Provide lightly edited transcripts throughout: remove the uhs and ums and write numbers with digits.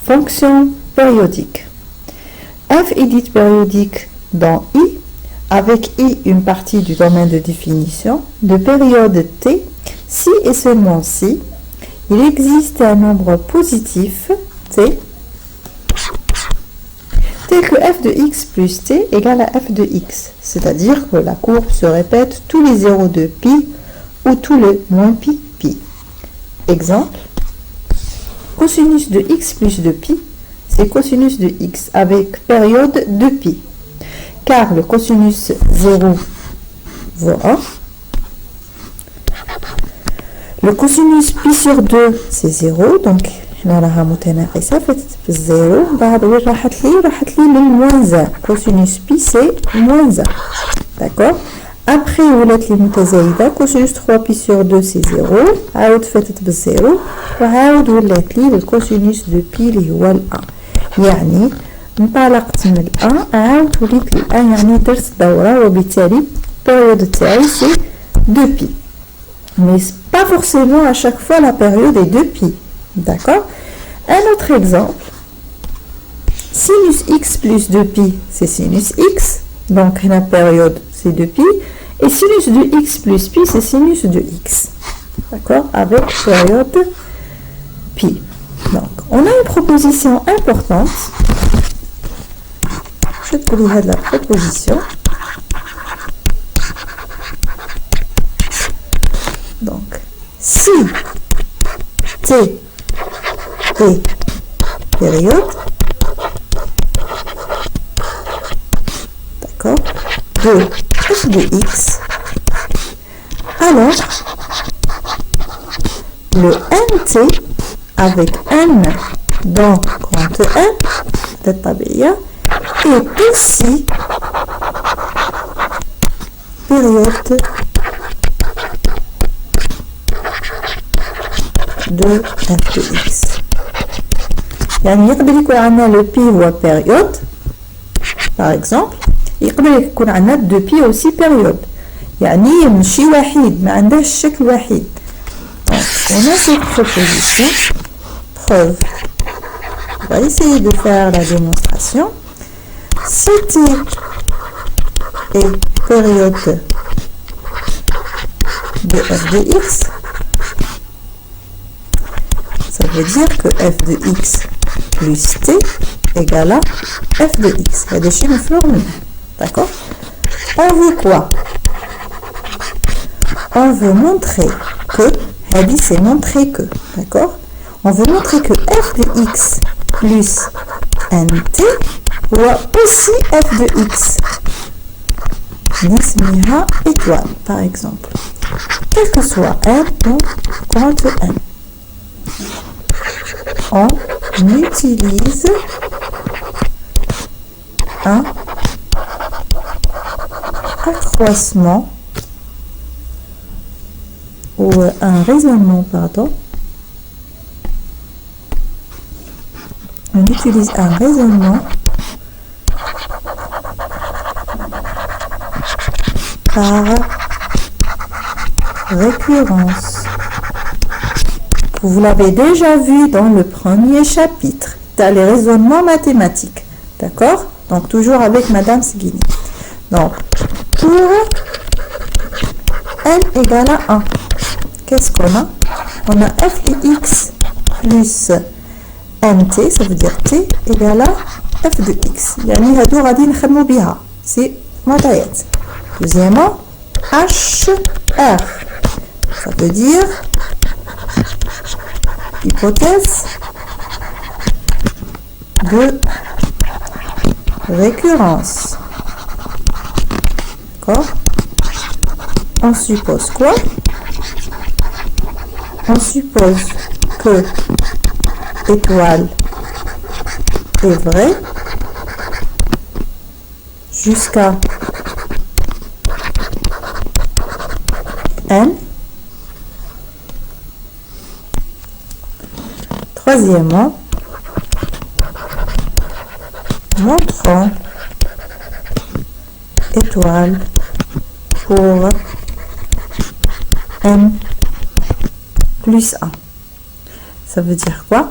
fonction périodique. F est dite périodique dans I, avec I une partie du domaine de définition, de période T, si et seulement si il existe un nombre positif T, tel que f de x plus t égale à f de x, c'est-à-dire que la courbe se répète tous les zéros de pi ou tous les moins pi, pi. Exemple, cosinus de x plus de pi, c'est cosinus de x avec période de pi, car le cosinus 0 vaut 1. Le cosinus pi sur 2 c'est 0, donc هنا راها متناقصة فتكتب 0 بعد وين راحت لي للموان 1. كوسينوس بي سي موان 1. داكوغ ابخي ولات لي متزايدة كوسينوس 3 بي سور 2 سي 0 عاود فاتت بالزيرو وعاود ولات لي الكوسينوس دو بي اللي هو ال 1. يعني انطلقت من ال 1 عاود وليت ل 1 يعني درت دورة وبالتالي البيريود تاعي سي 2 بي. Mais pas forcément à chaque fois la période est 2 pi. D'accord. Un autre exemple. Sinus x plus 2pi, c'est sinus x. Donc la période, c'est 2pi. Et sinus de x plus pi, c'est sinus de x. D'accord. Avec période pi. Donc, on a une proposition importante. Je te lire la proposition. Donc, si t est période, d'accord, de f de x, alors le nt avec n dans grand N de tabia est aussi période de f de x. يعني يقدر يكون عندنا لو بي هو بيريود باغ اكزومبل، يقدر يكون عندنا دو بي اوسي بيريود، يعني ماشي وحيد ما عندهش شكل وحيد. on a cette proposition preuve. On va essayer de faire la démonstration. Si t est période de f de x, ça veut dire que f de x plus t égale à f de x. Il y a des chiffres formés. D'accord. On veut quoi? On veut montrer que, c'est montrer que, d'accord. On veut montrer que f de x plus nt doit aussi f de x. Nismiha étoile, par exemple. Quel que soit n ou grand n. On utilise un accroissement ou un raisonnement, pardon. On utilise un raisonnement par récurrence. Vous l'avez déjà vu dans le premier chapitre, dans les raisonnements mathématiques. D'accord? Donc, toujours avec Madame Seguini. Donc, pour n égale à 1, qu'est-ce qu'on a? On a f de x plus nt, ça veut dire t égale à f de x. يعني هادو غادي نخدمو بها. C'est معطيات. Deuxièmement, hr. Ça veut dire hypothèse de récurrence. D'accord? On suppose quoi? On suppose que étoile est vrai jusqu'à n. Troisièmement, montrons étoile pour n plus 1. Ça veut dire quoi?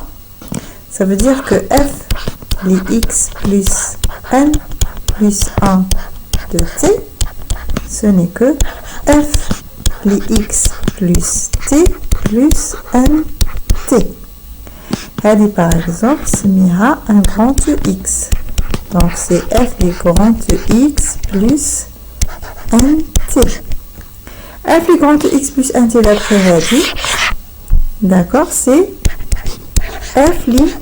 Ça veut dire que f li x plus n plus 1 de t, ce n'est que f li x plus t plus n t. هذه par exemple سميها un grand x. Donc c'est f li grand x plus n t. f li grand x plus n t d'après هذه, d'accord, c'est f li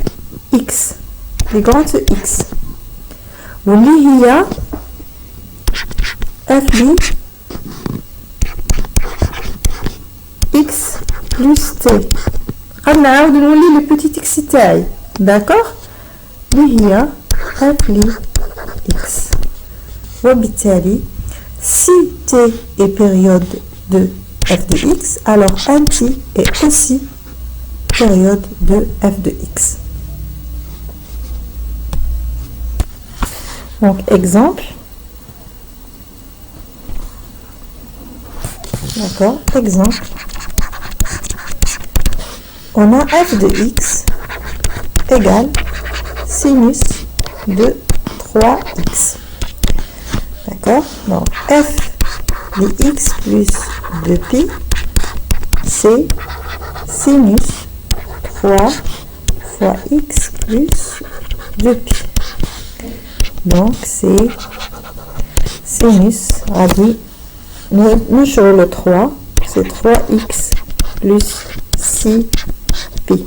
x li grand x. واللي هي f li x plus t. قد نعاود نولي le petit x تاعي, d'accord, اللي هي f li x. وبالتالي si t est période de f de x, alors un t est aussi période de f de x. Donc exemple, d'accord, exemple, on a f de x égale sinus de 3x. D'accord, donc f de x plus 2pi, c'est sinus 3 fois x plus 2pi. Donc c'est sinus, nous sur le 3, c'est 3x plus 6pi.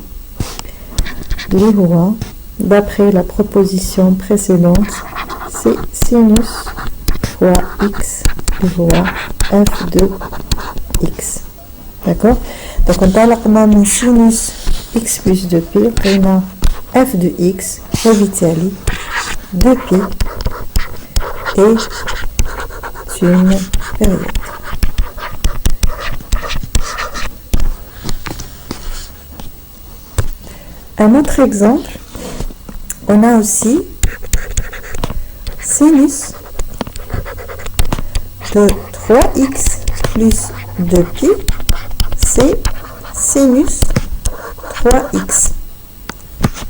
D'après la proposition précédente, c'est sinus fois x fois f de x. D'accord, donc on a من sinus x plus 2pi, on a f de x, وبالتالي 2pi est une période. Un autre exemple, on a aussi sinus de 3x plus 2pi, c'est sinus 3x.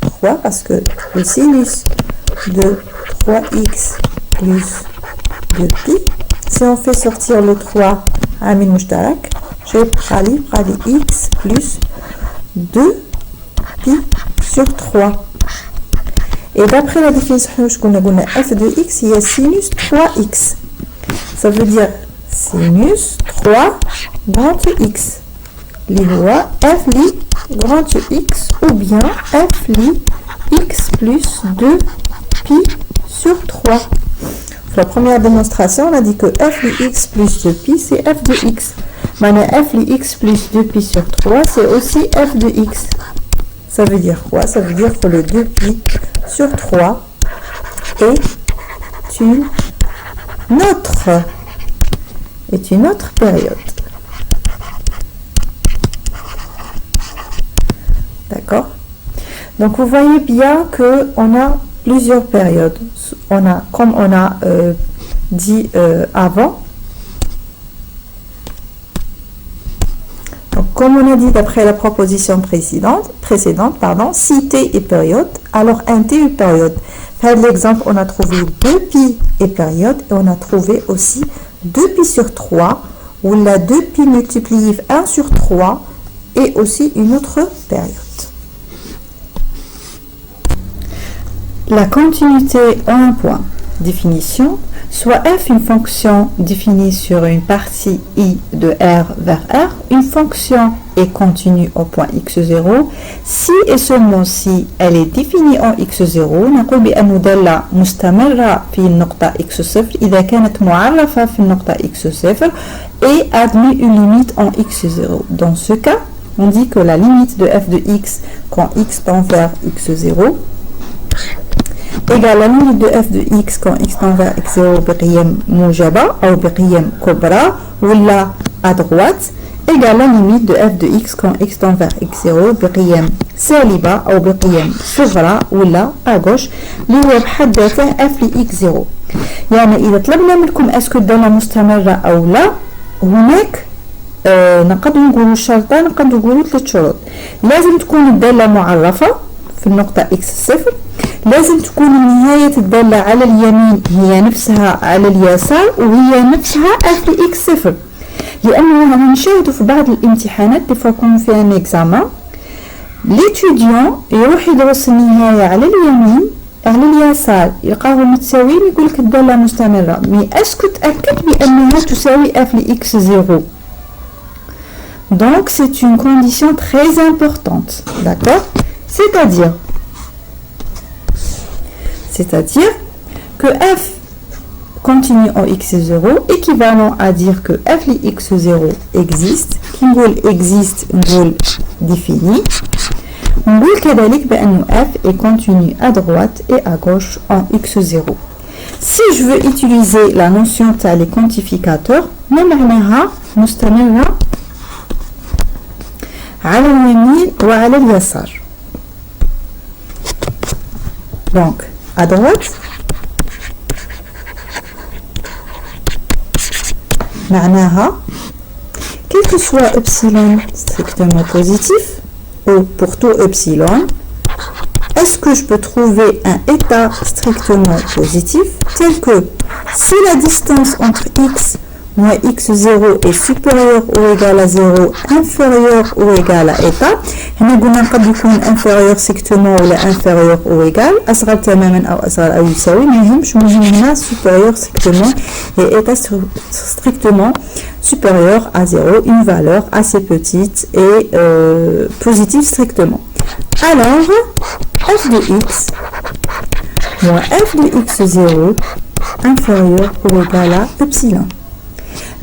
3 parce que le sinus de 3x plus 2pi, si on fait sortir le 3 à min mushtarak, j'ai pris x plus 2pi sur 3. Et d'après la définition qu'on a f de x, il y a sinus 3x. Ça veut dire sinus 3 grand x. Les lois f li grand x ou bien f li x plus 2pi sur 3. Pour la première démonstration, on a dit que f li x plus 2pi, c'est f de x. Maintenant, f li x plus 2pi sur 3, c'est aussi f de x. Ça veut dire quoi? Ça veut dire que le 2pi sur 3 est une autre période. D'accord? Donc vous voyez bien que on a plusieurs périodes. On a, comme on a dit avant, donc comme on a dit d'après la proposition précédente, si t est période, alors un t est période. Par l'exemple, on a trouvé 2pi est période et on a trouvé aussi 2pi sur 3, où la 2pi multiplié 1 sur 3 est aussi une autre période. La continuité en un point. Définition. Soit f une fonction définie sur une partie i de R vers R, une fonction est continue au point x0 si et seulement si elle est définie en x0 نقول بأن دالة مستمرة في النقطة x0 إذا كانت معرفة في النقطة x0 et admet une limite en x0. Dans ce cas, on dit que la limite de f de x quand x tend vers x0 égale la limite de f de x quand x tend vers x0 بقيم موجبة أو بقيم كبرى ولا à droite égale la limite de f de x quand x tend vers x0 بقيم سالبة أو بقيم صغرى ولا à gauche اللي هو بحد ذاته f ل x0. يعني إذا طلبنا منكم اسكو الدالة مستمرة أو لا، هناك نقدر نقولوا شرطان، نقدر نقولوا 3 شروط. لازم تكون الدالة معرفة في النقطة x0 لازم تكون النهاية الدالة على اليمين هي نفسها على اليسار وهي نفسها f x0 لأنه نشاهد في بعض الامتحانات دي يكون فيها ان اكزامان ليتوديون يروح يدرس النهاية على اليمين على اليسار يلقاهم متساويين يقول لك الدالة مستمرة مي اسكو تأكد بأنها تساوي f x0 donc c'est une condition très importante d'accord c'est-à-dire que f continue en x0 équivalent à dire que f x0 existe qui existe نقول défini نقول كذلك بأن f est continu à droite et à gauche en x0 si je veux utiliser la notion تاع les quantificateurs ما معناها مستمرة على اليمين وعلى اليسار donc à droite معناها quel que soit epsilon strictement positif ou pour tout epsilon est-ce que je peux trouver un état strictement positif tel que si la distance entre x moins x0 est supérieur ou égal à 0 inférieur ou égal à état هنا قلنا قد يكون inférieur strictement ولا inférieur ou égal أصغر تماما أو أصغر أو يساوي ما يهمش مهم هنا supérieur strictement et état strictement supérieur à 0 une valeur assez petite et positive strictement alors f de x moins f de x0 inférieur ou égal à epsilon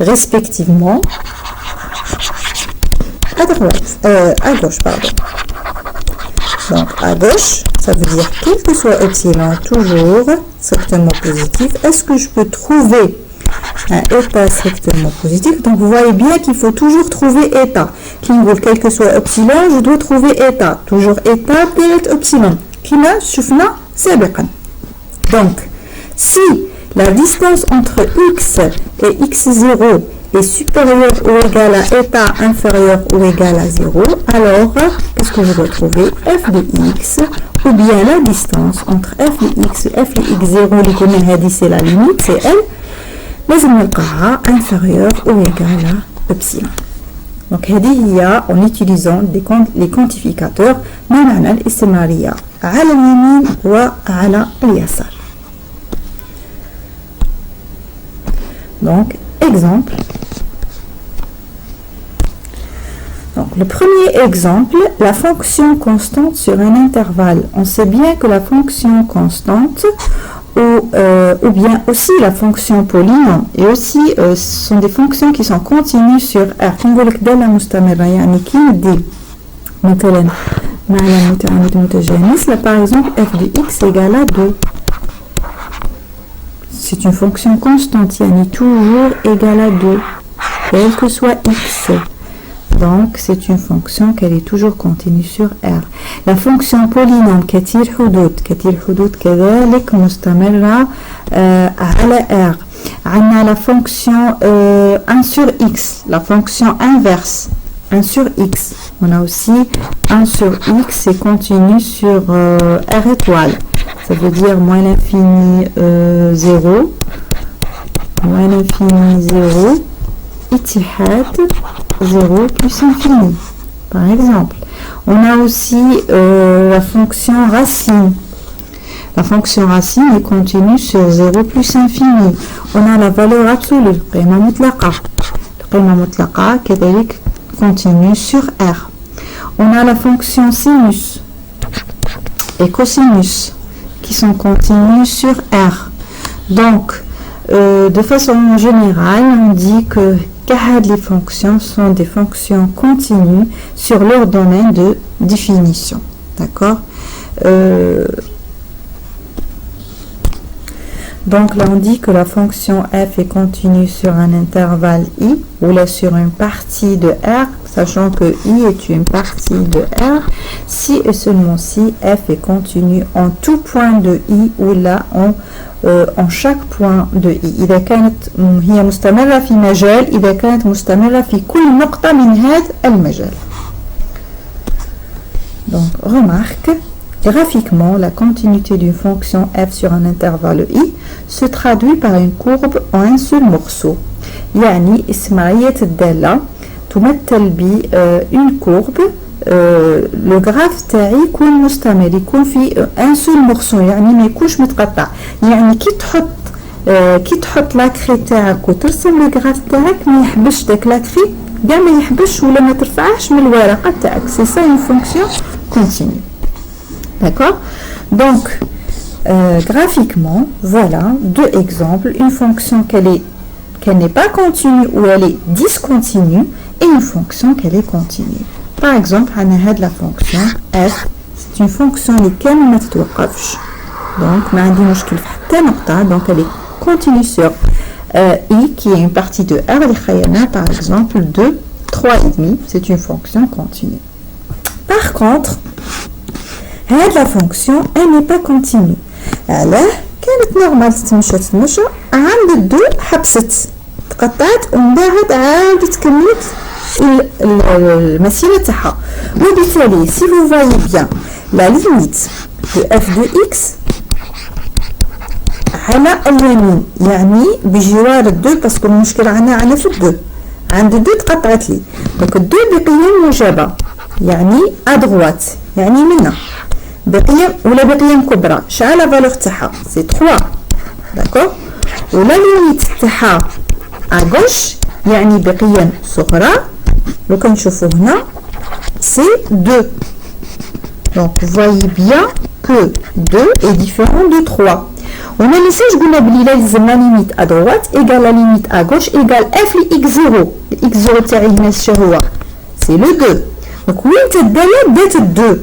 respectivement à droite, à gauche, pardon. Donc à gauche, ça veut dire quel que soit epsilon, toujours strictement positif. Est-ce que je peux trouver un état strictement positif? Donc vous voyez bien qu'il faut toujours trouver état. Quel que soit epsilon, je dois trouver état. Toujours état périte epsilon. Kima shufna sabiqan. Donc si la distance entre x et x0 est supérieure ou égale à état inférieur ou égal à 0, alors qu'est-ce que je dois trouver? f de x ou bien la distance entre f de x et f de x0 c'est la limite, c'est elle, mais on notera inférieur ou égal à epsilon. Donc il y a en utilisant les quantificateurs ما معنى الاستمرارية على اليمين وعلى اليسار. Donc, exemple. Donc, le premier exemple, la fonction constante sur un intervalle. On sait bien que la fonction constante ou bien aussi la fonction polynôme et aussi ce sont des fonctions qui sont continues sur R. نقول لك دالة مستمرة يعني كي ندير مثلا معلم متعامد متجانس là par exemple f de x égale à 2. C'est une fonction constante, yani toujours égale à 2, quel que soit x. Donc, c'est une fonction qu'elle est toujours continue sur R. La fonction polynôme, كثير حدود كذلك مستمرة على R. On a la fonction 1 sur x, la fonction inverse, 1 sur x. On a aussi 1 sur x et continue sur R étoile. Ça veut dire moins l'infini 0, moins l'infini 0, itihad 0 plus infini, par exemple. On a aussi la fonction racine. La fonction racine est continue sur 0 plus infini. On a la valeur absolue, القيمة مطلقة. القيمة مطلقة كذلك continue sur R. On a la fonction sinus et cosinus qui sont continues sur R. Donc, de façon générale, on dit que les fonctions sont des fonctions continues sur leur domaine de définition. D'accord? Donc là, on dit que la fonction f est continue sur un intervalle i ou là sur une partie de R, sachant que i est une partie de R, si et seulement si f est continue en tout point de i ou là en chaque point de i. إذا كانت هي مستمرة في مجال، إذا كانت مستمرة في كل نقطة من هذا المجال. Donc remarque Graphiquement, la continuité d'une fonction f sur un intervalle i se traduit par une courbe en un seul morceau. يعني اسمعية الدالة تمثل ب une courbe. لو غراف تاعي يكون مستمر، يكون في ان سول مورسو، يعني ما يكونش متقطع. يعني كي تحط لاكري تاعك وترسم لو غراف تاعك ما يحبش داك لاكري كاع، ما يحبش ولا ما ترفعهش من الورقه تاعك. سي سا اون فونكسيون كونتينيو. D'accord? Donc, graphiquement, voilà deux exemples. Une fonction qu'elle n'est pas continue ou elle est discontinue, et une fonction qu'elle est continue. Par exemple, on a la fonction f, c'est une fonction qui ne s'arrête. Donc, ما عندي مشكل في حتى نقطة. Donc, elle est continue sur i qui est une partie de r. Par exemple, de 3,5, c'est une fonction continue. Par contre, la fonction elle n'est pas continue. علاه كانت نورمال تتمشى عند الدو حبست تقطعت ومن بعد عاودت كملت المسيرة تاعها. وبالتالي si vous voyez bien la limite de f de x على اليمين، يعني بجوار الدو، باسكو المشكل عندنا في الدو، عند الدو تقطعت لي. دونك الدو بقيم موجبة، يعني ادغوات، يعني منا بقيم ولا بقيم كبرى. شحال لا فالور تاعها؟ سي 3. داكوغ. ولا ليميت تاعها اغوش، يعني بقيم صغرى. لو كنشوفوا هنا سي 2. Donc vous voyez bien que 2 est différent de 3. وما ننساش قلنا بلي لازم لا ليميت ا droite égale la limite à gauche égale f ل x0. x0 تاعي هنا شنو هو؟ سي لو 2. دونك وين تدالة دات 2؟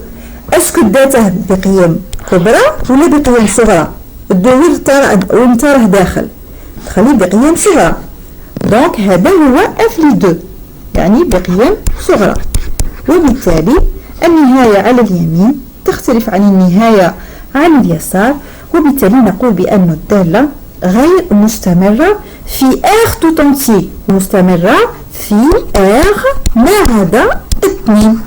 اسكو داته بقيم كبرى ولا بقيم صغرى؟ الدو وين تراه داخل تخليه بقيم صغرى. دونك هذا هو اف ل 2، يعني بقيم صغرى. وبالتالي النهاية على اليمين تختلف عن النهاية على اليسار، وبالتالي نقول بأن الدالة غير مستمرة في R tout entier، مستمرة في R ما عدا 2.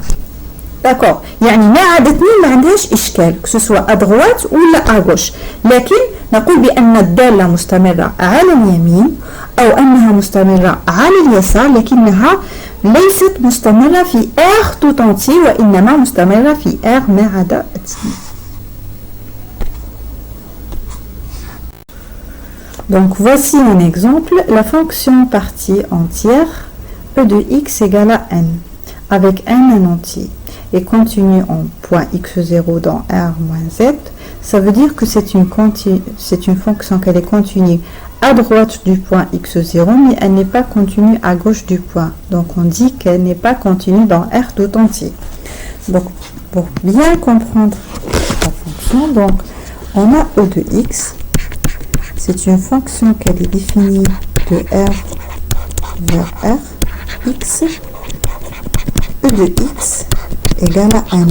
داكوغ، يعني ما عدا 2 ما عندهاش إشكال كسوسوا أدغوات ولا أغوش. لكن نقول بأن الدالة مستمرة على اليمين أو أنها مستمرة على اليسار، لكنها ليست مستمرة في R tout entier، وإنما مستمرة في R ما عدا 2. Donc voici un exemple, la fonction partie entière e de x égale à n, avec n un entier, et continue en point x0 dans r moins z. Ça veut dire que c'est une fonction qu'elle est continue à droite du point x0, mais elle n'est pas continue à gauche du point. Donc on dit qu'elle n'est pas continue dans r tout entier. Donc pour bien comprendre la fonction, donc on a e de x. C'est une fonction qu'elle est définie de R vers R, x, E de x égale à n,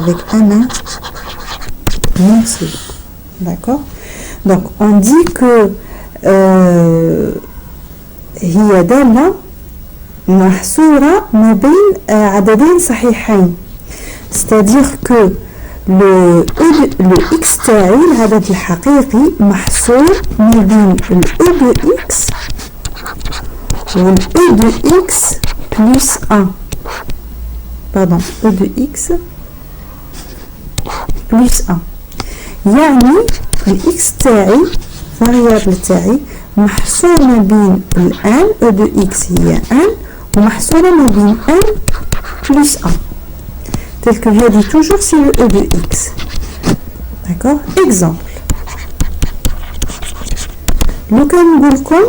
avec un entier. D'accord? Donc, on dit que هي دالة محصورة ما بين عددين صحيحين. C'est-à-dire que le x تاعي العدد الحقيقي محصور ما بين ال e de x و ال e de x plus 1. Pardon, e de x plus 1. يعني ال x تاعي variable تاعي محصور ما بين ال 1 e de x هي 1 ومحصورة ما بين 1 plus 1. Tel que j'ai dit toujours, c'est le e de x. D'accord? Exemple. لو كان نقولكم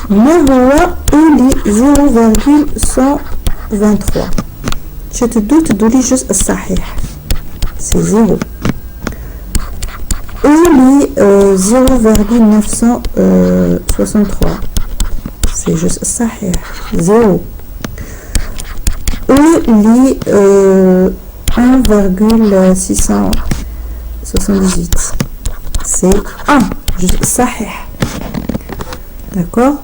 ما هو e ل 0,123 تشدوا تدولي الجزء الصحيح سي 0. e ل 0,963 سي الجزء الصحيح 0. e ل 1,678 c'est 1 juste صحيح. D'accord?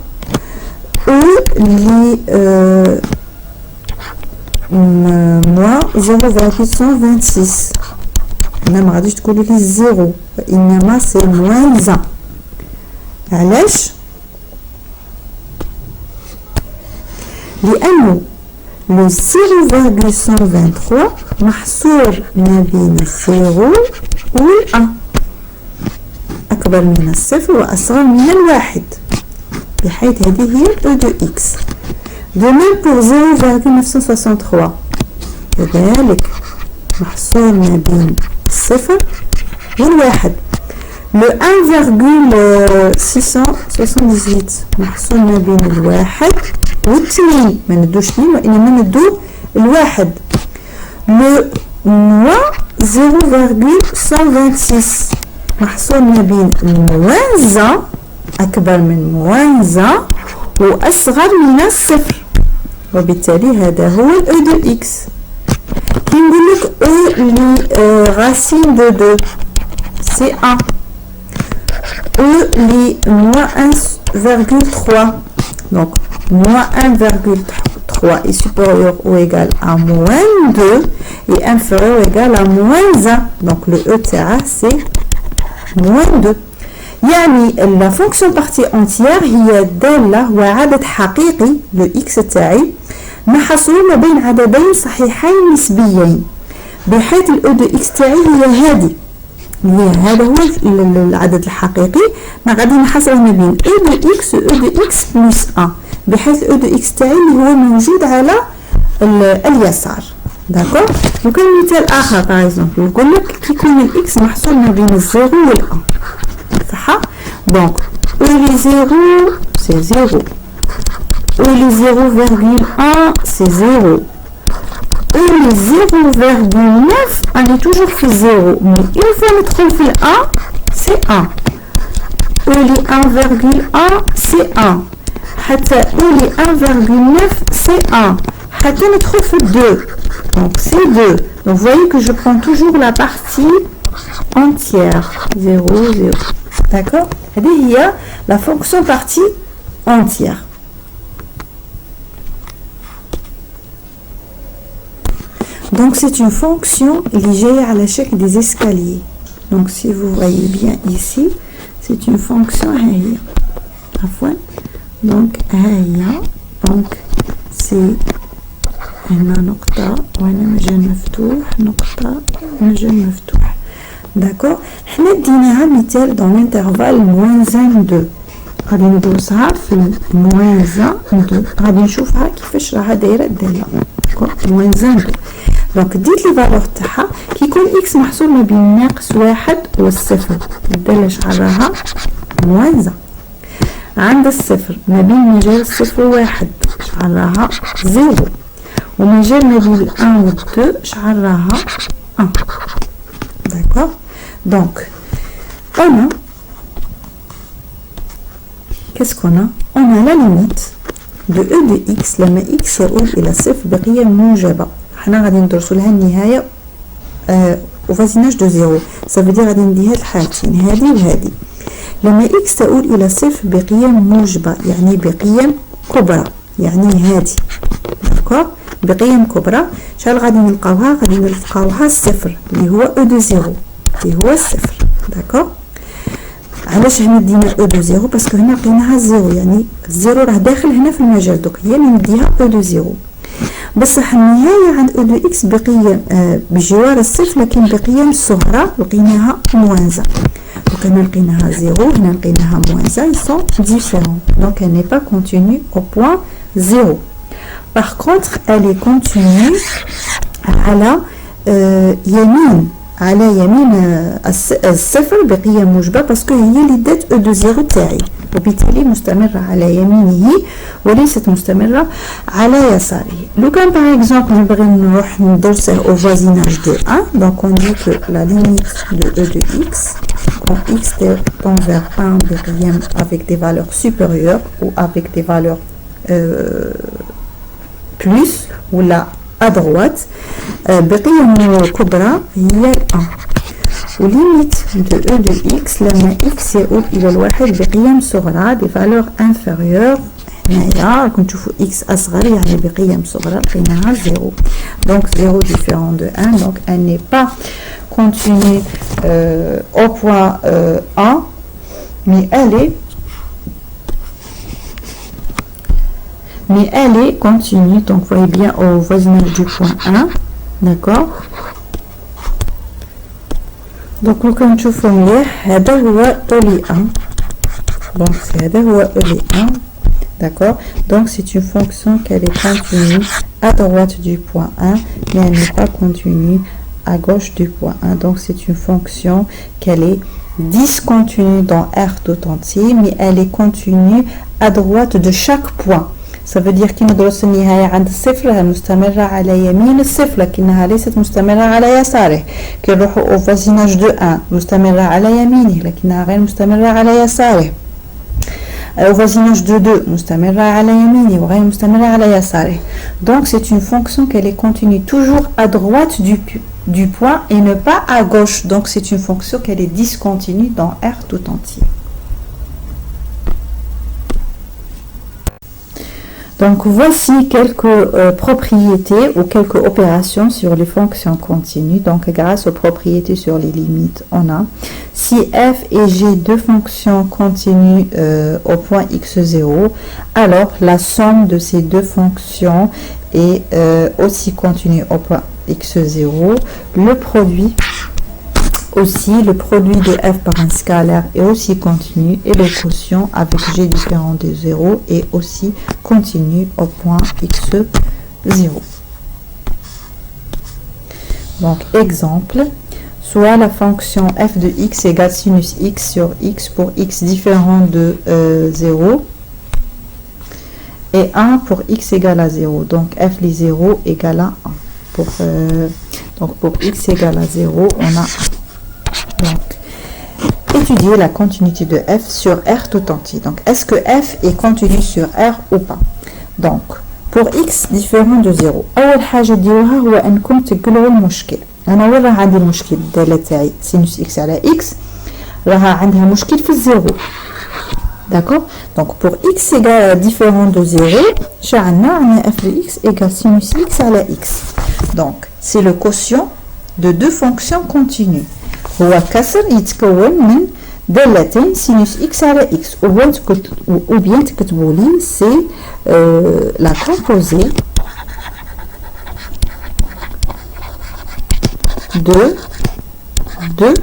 Moins 0,126 هنا ما غاديش تقولوا لي زيرو، وانما سي موان 1. علاش؟ لانه لو 0.123 محصور ما بين الزيرو والأ، أكبر من الصفر وأصغر من الواحد، بحيث هذه هي E de X. De même pour 0.963 كذلك محصور ما بين الصفر والواحد. Le 1.678 محصور ما بين الواحد والتنين، ما ندوش اثنين وإنما ندو الواحد. لو موان 0.126 محصور ما بين موان زا أكبر من موان زا وأصغر من الصفر، وبالتالي هذا هو الأو دو إكس. كي نقولك أو لي غاسين دو دو سي أ، أو لي موان 1.3 donc moins 1,3 est supérieur ou égal à moins 2 et inférieur ou égal à moins 1. Donc le E c'est moins 2. يعني la fonction partie entière هي دالة هو عدد حقيقي le x تاعي محصور ما بين عددين صحيحين نسبيين، بحيث ال E de x تاعي هي هذه، هذا هو العدد الحقيقي ما غادي نحصره ما بين E de x و E de x plus 1، بحيث E de x تاعي اللي هو موجود على اليسار. داكور. وكان مثال اخر باغ يقول لك كي يكون الاكس محصور ما بين الزيرو والأ، صح؟ دونك او لي زيرو سي زيرو، او لي 0.1 سي زيرو، ou les 0,9 on est toujours fait 0, mais une fois on trouve le 1 c'est 1, ou les 1,1 c'est 1, ou les 1,9 c'est 1, on trouve 2, donc c'est 2. Donc vous voyez que je prends toujours la partie entière, 0, 0, d'accord? Il y a la fonction partie entière. Donc c'est une fonction liée à l'échec des escaliers. Donc si vous voyez bien ici, c'est une fonction هي. Donc هي. Donc c'est هنا نقطة وهنا مجال مفتوح، نقطة مجال مفتوح. D'accord. حنا ديناها مثال dans l'intervalle -2. غادي ندوزها في -2. غادي نشوفها كيفاش راها دايرة الدالة. -2. دونك ديت لي فالور تاعها كيكون اكس محصور ما بين ناقص واحد والصفر، الدالة شحال راها موان. عند الصفر ما بين مجال الصفر وواحد شحال راها زيرو، ومجال ما بين الان والدو شحال راها ان. داكوغ. دونك انا كاسكونا انا لا ليميت دو او دو اكس لما اكس يؤول الى صفر بقيم موجبة. حنا غادي ندرسوا لها النهايه وفازيناج دو زيرو، سافو غادي نديها الحالتين هذه وهذه. لما اكس تؤول الى صفر بقيم موجبه يعني بقيم كبرى، يعني هذه داكوغ بقيم كبرى. شحال غادي نلقاوها؟ غادي نلقاوها الصفر اللي هو او دو زيرو اللي هو الصفر. داكوغ. علاش هنا دينا او دو زيرو؟ باسكو هنا لقيناها زيرو، يعني الزيرو راه داخل هنا في المجال، دوك هي اللي نديها او دو زيرو. بصح النهاية عند او دو اكس بقيم بجوار الصفر لكن بقيم صغرى لقيناها موانزة. دونك هنا لقيناها زيرو، هنا لقيناها موانزة، ils sont différents. Donc elle n'est pas continue au point 0. Par contre elle est continue على يمين، على يمين الصفر بقيم موجبة باسكو هي اللي دات او دو زيرو تاعي، وبالتالي مستمرة على يمينه وليست مستمرة على يساره. لو كان باغ اكزومبل نبغي نروح ندرسه au voisinage de 1، donc on dit que la limite de E de x quand x tend vers 1 بقيم avec des valeurs supérieures ou avec des valeurs plus ou là à droite بقيم كبرى هي 1. وليميت دو او دو اكس لما اكس يؤول الى الواحد بقيم صغرى دي فالور انفيريور. هنايا راكم تشوفوا اكس اصغر يعني بقيم صغرى لقيناها زيرو. دونك زيرو ديفيرون دو 1، دونك ان ني با continue au point 1, mais elle est continue, donc vous voyez bien au voisinage du point 1, d'accord. Donc nous comme tu fais هذا هو طولي 1, donc هذا هو طولي 1, d'accord. Donc c'est une fonction qu'elle est continue à droite du point 1, mais elle n'est pas continue à gauche du point 1. Donc c'est une fonction qu'elle est discontinue dans R tout entier, mais elle est continue à droite de chaque point. Ça veut dire كي ندرس النهاية عند الصفر راها مستمرة على يمين الصفر لكنها ليست مستمرة على يساره. كي نروحوا au voisinage de 1 مستمرة على يمينه لكنها غير مستمرة على يساره. Au voisinage de 2 مستمرة على يمينه وغير مستمرة على يساره. Donc c'est une fonction qu'elle est continue toujours à droite du point et ne pas à gauche. Donc c'est une fonction qu'elle est discontinue dans R tout entier. Donc voici quelques propriétés ou quelques opérations sur les fonctions continues. Donc grâce aux propriétés sur les limites, on a si f et g deux fonctions continues au point x0, alors la somme de ces deux fonctions est aussi continue au point x0. Le produit de f par un scalaire est aussi continu et le quotient avec g différent de 0 est aussi continu au point x0. Donc exemple, soit la fonction f de x égale sinus x sur x pour x différent de 0 et 1 pour x égale à 0. Donc f les 0 égale à 1. Donc pour x égale à 0, on a 1. Donc, étudier la continuité de f sur R tout entier. Donc, est-ce que f est continu sur R ou pas? Donc, pour x différent de 0. أول حاجة ديروها هو أنكم تقلعوا المشكل. أنا وين راه عندي المشكل؟ الدالة تاعي سينوس x على x راها عندها مشكل في الزيرو. D'accord? Donc, pour x égale différent de 0, عندنا f de x égale sinus x على x. Donc, c'est le quotient de deux fonctions continues. هو كسر يتكون من دالتين سينوس x على x ou bien تكتبوا لي c'est la composée de deux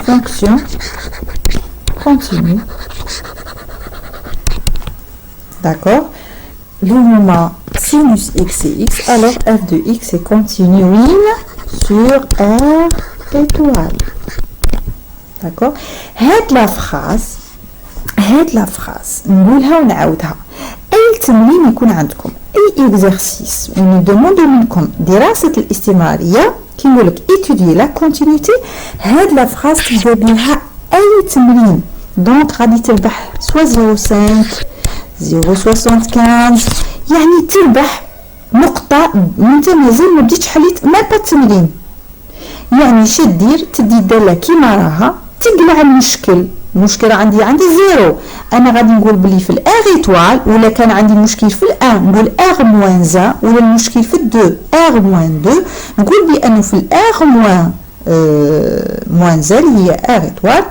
fonctions continues. D'accord. L'union sinus x et x, alors f de x est continu sur R étoile. D'accord. هاد لا فراز نقولها ونعاودها. اي تمرين يكون عندكم اي اكزرسيس وندوموندو منكم دراسه الاستمراريه كي نقول لك étudier la continuité، هاد لا فراز تبدا بها اي تمرين. دونك غادي تربح سوا 0.5 0.75 يعني تربح نقطة وانت مازال ما بديتش حليت ما با التمرين. يعني شي دير تدي الدالة كيما راها تقلع المشكل عندي زيرو. انا غادي نقول بلي في الار ايطوال ولا كان عندي مشكل في الان نقول ار موان زا ولا المشكل في الدو ار موان دو نقول بانه في الار موان زا اللي هي ار ايطوال.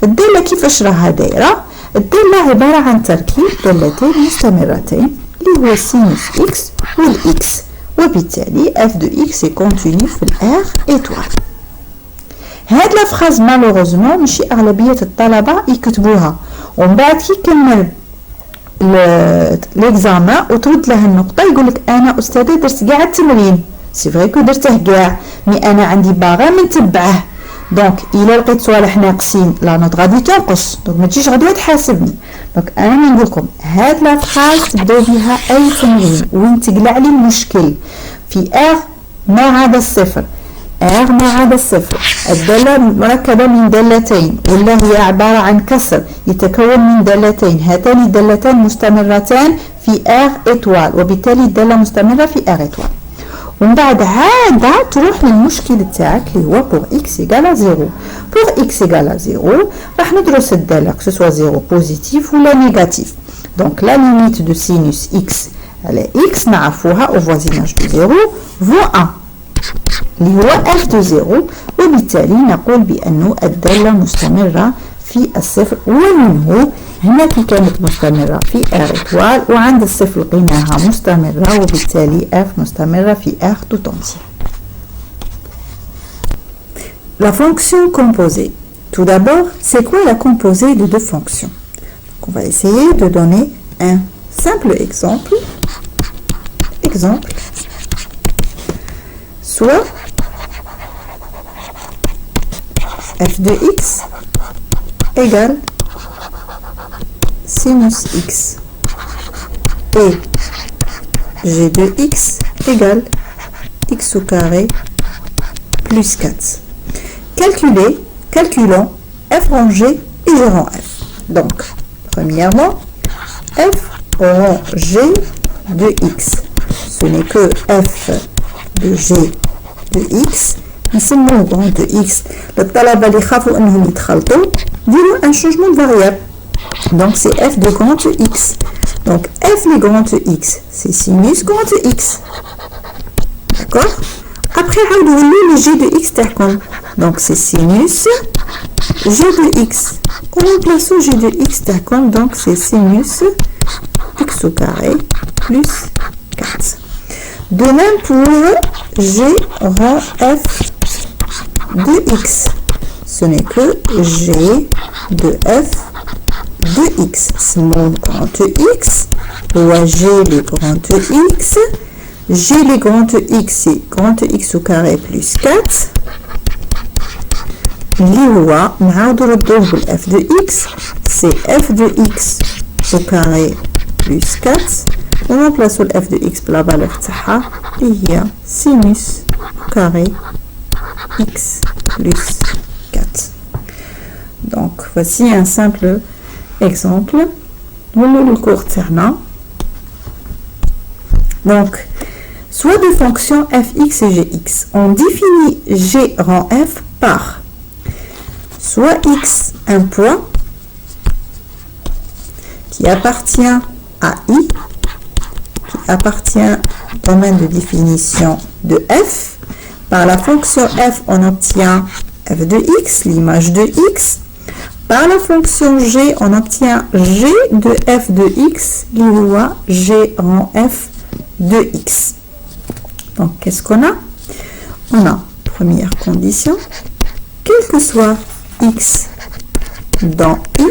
الدالة كيفاش راها دايرة؟ الدالة عبارة عن تركيب دالتين مستمرتين اللي هو سينوس اكس والاكس، وبالتالي اف دو اكس est continu في الار ايطوال. هاد لا فراز مالوغوزمون ماشي اغلبيه الطلبه يكتبوها ومن بعد كي يكمل ليكزامان وترد له النقطه يقول لك انا استاذه درت كاع التمرين. سي فري كو درته كاع مي انا عندي باغا منتبعه. دونك الا لقيت صوالح ناقصين لا نوت غادي تنقص. دونك ما تجيش غادي تحاسبني. دونك انا نقول لكم هاد لا فراز تبداو بها اي تمرين وين تقلع لي المشكل في ار مع هذا الصفر. R مع هذا الصفر، الدالة مركبة من دالتين ولا هي عبارة عن كسر يتكون من دالتين، هاتان الدالتان مستمرتان في R إيطوال وبالتالي الدالة مستمرة في R إيطوال. ومن بعد عادة تروح للمشكل تاعك اللي هو pour x égale à 0. pour x égale à 0 راح ندرس الدالة que ce soit 0 positif ولا négatif. Donc la limite de sinus x على x نعرفوها au voisinage de 0 vaut 1. اللي هو f de 0 وبالتالي نقول بأنه الدالة مستمرة في الصفر ومنه هنا كانت مستمرة في r étoile وعند الصفر لقيناها مستمرة وبالتالي f مستمرة في r tout entier. La fonction composée. Tout d'abord, c'est quoi la composée de deux fonctions? Donc, on va essayer de donner un simple exemple. Soit f de x égale sinus x et g de x égale x au carré plus 4. Calculons f rang g et g rang f. Donc, premièrement, f rang g de x. Ce n'est que f de g de x. نسموه grand de x. للطلبة اللي يخافوا انهم يتخلطوا ديروا un changement de variable. Donc c'est f de grand de x. Donc f de grand de x, c'est sinus grand de x. D'accord? Après, le g de x تاعكم. Donc c'est sinus g de x. On remplace g de x تاعكم. Donc c'est sinus x au carré plus 4. De même pour g rang f de x. Ce n'est que g de f de x. Small grand de x ou g les grand de x. G les grand de x, c'est grand de x au carré plus 4. L'IOA, f de x, c'est f de x au carré plus 4. On remplace le f de x pour la valeur تاعها il y a sinus carré x plus 4. Donc voici un simple exemple. Le cours تاعنا. Donc soit de fonctions fx et gx. On définit g rang f par soit x un point qui appartient à i, qui appartient au domaine de définition de f. Par la fonction f, on obtient f de x, l'image de x. Par la fonction g, on obtient g de f de x, l'IOA g rang f de x. Donc, qu'est-ce qu'on a? On a, première condition, quel que soit x dans i,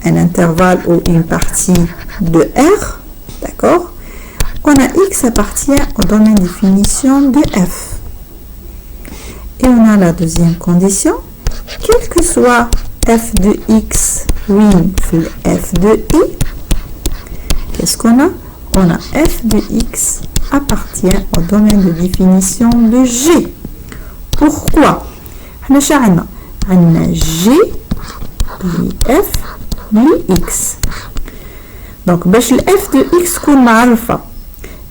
un intervalle ou une partie de r, d'accord? On a x appartient au domaine de définition de f. Et on a la deuxième condition, quel que soit f de x, oui, f de i, qu'est-ce qu'on a? On a f de x appartient au domaine de définition de g. Pourquoi? On a g f x. Donc باش f de x تكون معروفة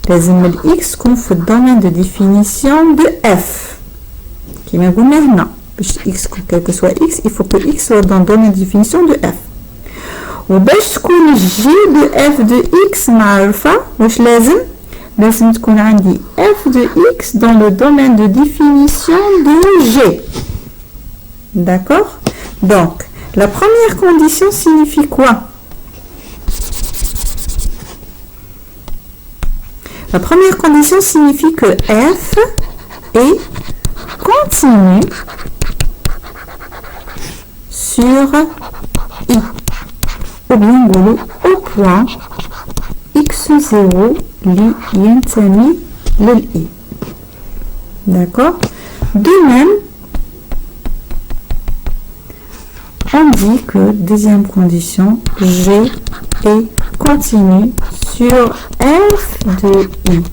لازم x تكون في الدومين de définition de f. كما قلنا هنا باش x quel que soit x, il faut que x soit dans le domaine de définition de f. وباش تكون g de f de x معروفة واش لازم تكون عندي f de x dans le domaine de définition de g. D'accord? Donc, la première condition signifie quoi? La première condition signifie que f est continu sur i. Ou bien au point x0 li ينتمي للI. D'accord? De même, on dit que deuxième condition, G est continu sur f de i.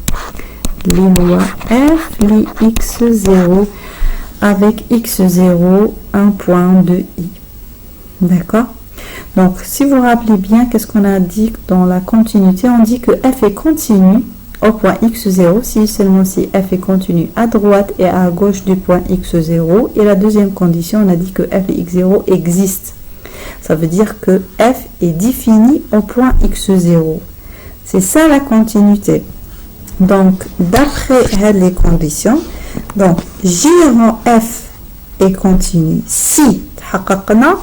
L'IOA f li x0 avec x0 un point de i. D'accord? Donc, si vous vous rappelez bien, qu'est-ce qu'on a dit dans la continuité? On dit que f est continu au point x0 si seulement si f est continu à droite et à gauche du point x0. Et la deuxième condition, on a dit que f et x0 existent. Ça veut dire que f est défini au point x0. C'est ça la continuité. Donc, d'après les conditions, Donc, J rang F est continu si تحققنا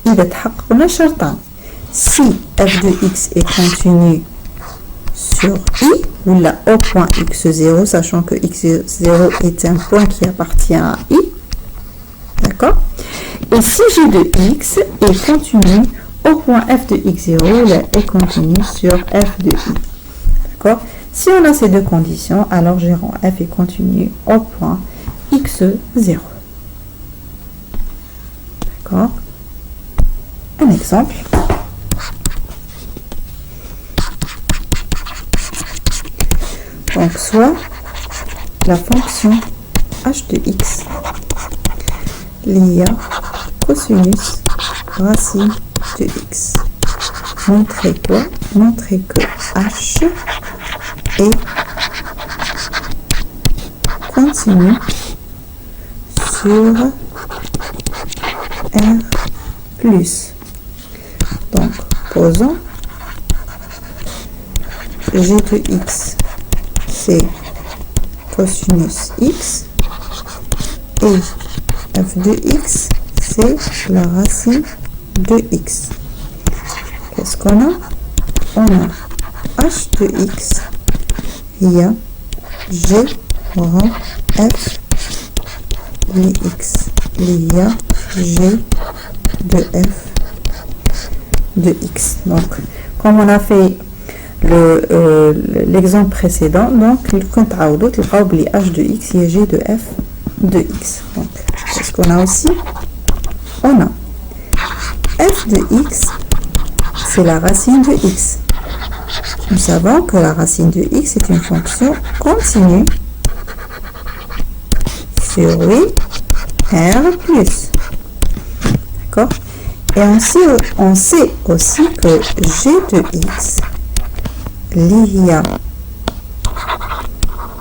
إذا تحققنا شرطان. Si f de x est continu sur I, ou là au point x0, sachant que x0 est un point qui appartient à I. D'accord? Et si G de x est continu au point f de x0, là est continu sur f de I. D'accord? Si on a ces deux conditions, alors G rang f est continu au point x0. D'accord? Un exemple. Donc, soit la fonction h de x liée à cosinus racine de x. Montrer quoi? Montrer que h est continu sur R plus. Donc, posons G de x, c'est cosinus x, et f de x, c'est la racine de x. Qu'est-ce qu'on a? On a h de x, il y a G rang f les x, il y a G de f de x. Donc, comme on a fait l'exemple précédent, donc le h de x et G de f de x. Donc, qu'est-ce qu'on a aussi? On a f de x, c'est la racine de x. Nous savons que la racine de x est une fonction continue sur R plus. D'accord? Et on sait aussi que G de x lié à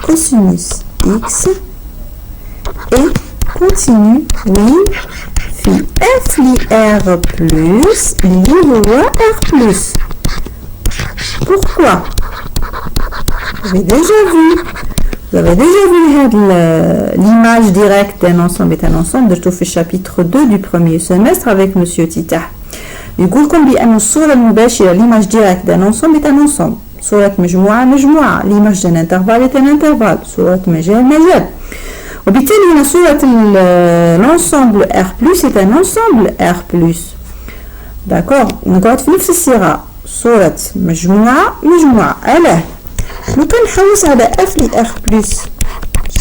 cosinus x est continu, oui, في f li R plus li هو R plus. Pourquoi? Vous avez déjà vu l'image directe d'un ensemble est un ensemble. Je trouve le chapitre 2 du premier semestre avec Monsieur Tita. يقول لكم بأن الصورة المباشرة l'image directe d'un ensemble est un ensemble. صورة مجموعة l'image d'un intervalle est un intervalle. صورة مجال. وبالتالي هنا صورة l'ensemble R+ est un ensemble R+. d'accord. نقعد في نفس الصيغة صورة مجموعة. ألا لو كان نحوس على f li R+,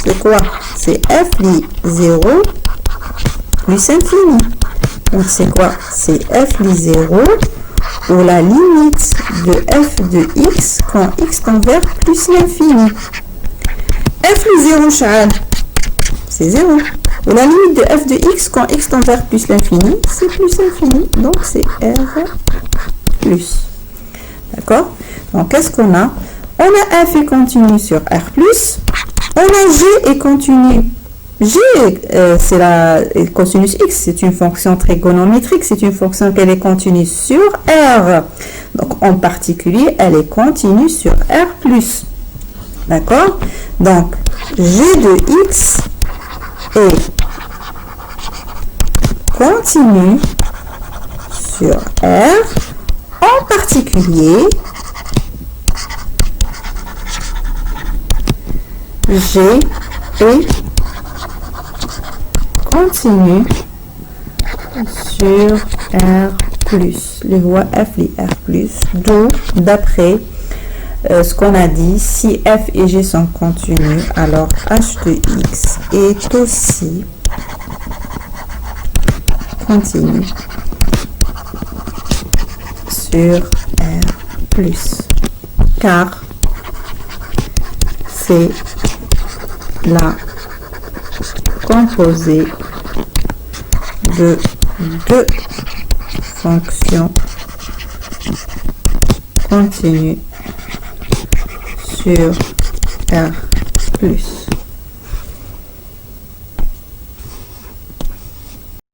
c'est quoi? C'est f li 0 plus infini. Donc c'est quoi? C'est f li 0 ou la limite de f de x quand x tend vers plus l'infini. f li 0 شحال? C'est 0. Ou la limite de f de x quand x tend vers plus l'infini, c'est plus infini. Donc c'est R plus. D'accord? Donc qu'est-ce qu'on a? On a f est continu sur R+. On a g est continu. G, c'est la cosinus x, c'est une fonction trigonométrique, c'est une fonction qu'elle est continue sur R. Donc en particulier, elle est continue sur R+. D'accord? Donc g de x est continue sur R, en particulier G est continue sur R+. Les voies F et R+. Donc, d'après ce qu'on a dit, si F et G sont continus, alors H de X est aussi continu sur R+. Car c'est la composée de deux fonctions continues sur R+.